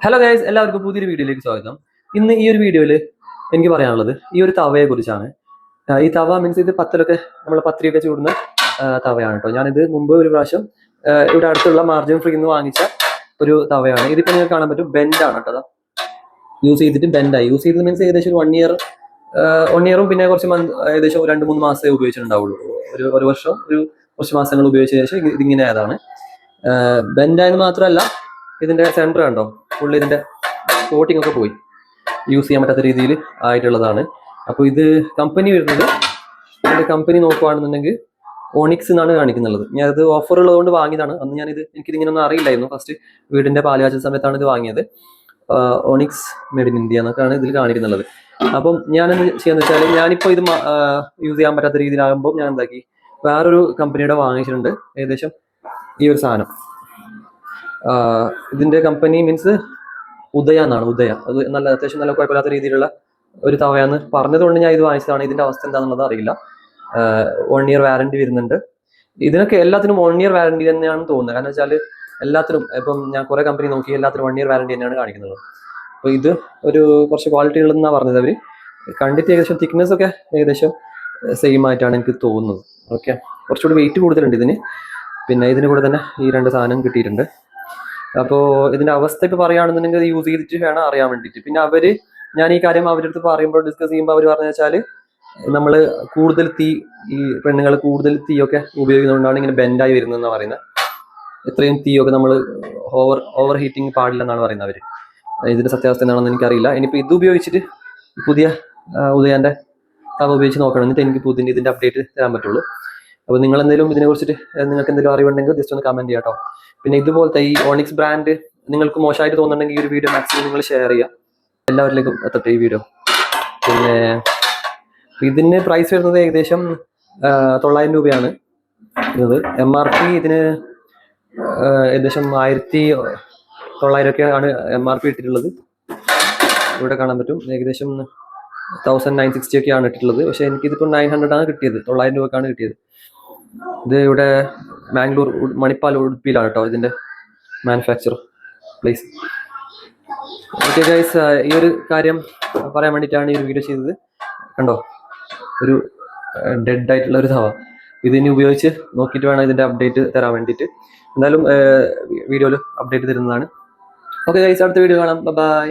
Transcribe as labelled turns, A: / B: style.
A: Hello guys, എല്ലാവർക്കും പുതിയൊരു വീഡിയോയിലേക്ക് സ്വാഗതം. ഇന്ന് ഈ ഒരു വീഡിയോയിൽ എനിക്ക് പറയാനുള്ളത് ഈ ഒരു തവയെ കുറിച്ചാണ്. ഈ തവ മീൻസ് ഇത് പത്തലൊക്കെ നമ്മൾ പത്രിയൊക്കെ ചൂടുന്ന തവയാണ് കേട്ടോ. ഞാനിത് മുമ്പ് ഒരു പ്രാവശ്യം ഇവിടെ അടുത്തുള്ള മാർജിൻ ഫ്രീ നിന്ന് വാങ്ങിച്ച ഒരു തവയാണ്. ഇതിപ്പോൾ നിങ്ങൾക്ക് കാണാൻ പറ്റും, ബെൻഡാണ് കേട്ടോ. യൂസ് ചെയ്തിട്ട് ബെൻഡായി. യൂസ് ചെയ്തത് മീൻസ് ഏകദേശം ഒരു 1 ഇയറും പിന്നെ കുറച്ച് ഏകദേശം 2-3 മാസമേ ഉപയോഗിച്ചിട്ടുണ്ടാവുള്ളൂ. ഒരു വർഷം കുറച്ച് മാസങ്ങൾ ഉപയോഗിച്ച ശേഷം ഇതിങ്ങനെ ആയതാണ്. ബെൻഡായെന്ന് മാത്രമല്ല, ഇതിന്റെ സെന്റർ കണ്ടോ, ഫുള്ള് ഇതിന്റെ കോട്ടിംഗ് ഒക്കെ പോയി, യൂസ് ചെയ്യാൻ പറ്റാത്ത രീതിയിൽ ആയിട്ടുള്ളതാണ്. അപ്പോൾ ഇത് കമ്പനി വരുന്നത്, ഇതിന്റെ കമ്പനി നോക്കുകയാണെന്നുണ്ടെങ്കിൽ ഓണിക്സ് എന്നാണ് കാണിക്കുന്നുള്ളത്. ഞാനത് ഓഫർ ഉള്ളതുകൊണ്ട് വാങ്ങിയതാണ്. അന്ന് എനിക്കിതിങ്ങനെ ഒന്നും അറിയില്ലായിരുന്നു. ഫസ്റ്റ് വീടിന്റെ പാലുകാച്ച സമയത്താണ് ഇത് വാങ്ങിയത്. ഓണിക്സ് മെയ്ഡ് ഇൻ ഇന്ത്യ എന്നൊക്കെയാണ് ഇതിൽ കാണിക്കുന്നുള്ളത്. അപ്പം ഞാനെന്ത് ചെയ്യാന്ന് വെച്ചാൽ, ഞാനിപ്പോൾ ഇത് യൂസ് ചെയ്യാൻ പറ്റാത്ത രീതിയിലാകുമ്പോൾ ഞാൻ എന്താക്കി, വേറൊരു കമ്പനിയുടെ വാങ്ങിച്ചിട്ടുണ്ട്. ഏകദേശം ഈ ഒരു സാധനം, ഇതിന്റെ കമ്പനി മീൻസ് ഉദയ എന്നാണ്. ഉദയ അത് അത്യാവശ്യം നല്ല കുഴപ്പമില്ലാത്ത രീതിയിലുള്ള ഒരു തവയാന്ന് പറഞ്ഞതുകൊണ്ട് ഞാൻ ഇത് വാങ്ങിച്ചതാണ്. ഇതിന്റെ അവസ്ഥ എന്താണെന്നുള്ളത് അറിയില്ല. 1 ഇയർ വാറന്റി വരുന്നുണ്ട്. ഇതിനൊക്കെ എല്ലാത്തിനും 1 ഇയർ വാറന്റി തന്നെയാണ് തോന്നുന്നത്. കാരണം വെച്ചാൽ എല്ലാത്തിനും ഇപ്പം ഞാൻ കുറെ കമ്പനി നോക്കി, എല്ലാത്തിനും 1 ഇയർ വാറന്റി തന്നെയാണ് കാണിക്കുന്നത്. അപ്പോൾ ഇത് ഒരു കുറച്ച് ക്വാളിറ്റി ഉള്ളതെന്നാണ് പറഞ്ഞത് അവർ. കണ്ടിട്ട് ഏകദേശം തിക്നെസ് ഒക്കെ ഏകദേശം സെയിം ആയിട്ടാണ് എനിക്ക് തോന്നുന്നത്. ഓക്കെ, കുറച്ചുകൂടി വെയിറ്റ് കൂടുതലുണ്ട് ഇതിന്. പിന്നെ ഇതിന് കൂടെ തന്നെ ഈ 2 സാധനം കിട്ടിയിട്ടുണ്ട്. അപ്പോൾ ഇതിന്റെ അവസ്ഥ ഇപ്പോൾ പറയുകയാണെന്നുണ്ടെങ്കിൽ അത് യൂസ് ചെയ്തിട്ട് വേണം അറിയാൻ വേണ്ടിയിട്ട്. പിന്നെ ഞാൻ ഈ കാര്യം അവരുടെ അടുത്ത് പറയുമ്പോൾ, ഡിസ്കസ് ചെയ്യുമ്പോൾ അവർ പറഞ്ഞു വെച്ചാൽ, നമ്മൾ കൂടുതൽ ഈ പെണ്ണുങ്ങൾ കൂടുതൽ തീയൊക്കെ ഉപയോഗിക്കുന്നതുകൊണ്ടാണ് ഇങ്ങനെ ബെൻഡായി വരുന്നതെന്നാണ് പറയുന്നത്. ഇത്രയും തീയൊക്കെ നമ്മൾ ഓവർ ഹീറ്റിംഗ് പാടില്ലെന്നാണ് പറയുന്നത് അവർ. ഇതിന്റെ സത്യാവസ്ഥ എന്താണെന്ന് എനിക്കറിയില്ല. ഇനിയിപ്പോൾ ഇത് ഉപയോഗിച്ചിട്ട് പുതിയ ഉദയന്റെ തവ ഉപയോഗിച്ച് നോക്കണം. എന്നിട്ട് എനിക്ക് ഇതിന്റെ അപ്ഡേറ്റ് തരാൻ പറ്റുള്ളൂ. അപ്പോൾ നിങ്ങൾ എന്തെങ്കിലും ഇതിനെ കുറിച്ചിട്ട് നിങ്ങൾക്ക് എന്തെങ്കിലും അറിവുണ്ടെങ്കിൽ ജസ്റ്റ് ഒന്ന് കമന്റ് ചെയ്യാം കേട്ടോ. പിന്നെ ഇതുപോലത്തെ ഈ ഓണിക്സ് ബ്രാൻഡ് നിങ്ങൾക്ക് മോശമായിട്ട് തോന്നുന്നുണ്ടെങ്കിൽ ഈ ഒരു വീഡിയോ മാക്സിമം നിങ്ങൾ ഷെയർ ചെയ്യുക, എല്ലാവരിലേക്കും എത്തട്ടെ ഈ വീഡിയോ. പിന്നെ ഇതിന് പ്രൈസ് വരുന്നത് ഏകദേശം 900 രൂപയാണ് വരുന്നത്. MRP ഇതിന് ഏകദേശം 1900 ഒക്കെ ആണ് MRP ഇട്ടിട്ടുള്ളത്. ഇവിടെ കാണാൻ പറ്റും, ഏകദേശം 1960 ഒക്കെയാണ് ഇട്ടിട്ടുള്ളത്. പക്ഷെ എനിക്കിതിപ്പോൾ 900 ആണ് കിട്ടിയത്, 900 രൂപക്കാണ് കിട്ടിയത്. ഇത് ഇവിടെ മാംഗ്ലൂർ മണിപ്പാൽ ഉടുപ്പിയിലാണ് കേട്ടോ ഇതിന്റെ മാനുഫാക്ചർ പ്ലേസ്. ഓക്കെ ഗൈസ്, ഈ ഒരു കാര്യം പറയാൻ വേണ്ടിയിട്ടാണ് ഈ ഒരു വീഡിയോ ചെയ്തത്. കണ്ടോ, ഒരു ഡെഡ് ആയിട്ടുള്ള ഒരു തവ. ഇതിനി ഉപയോഗിച്ച് നോക്കിയിട്ട് വേണം ഇതിന്റെ അപ്ഡേറ്റ് തരാൻ വേണ്ടിയിട്ട്. എന്തായാലും വീഡിയോയിൽ അപ്ഡേറ്റ് തരുന്നതാണ്. ഓക്കെ ഗൈസ്, അടുത്ത വീഡിയോ കാണാം. ബൈ.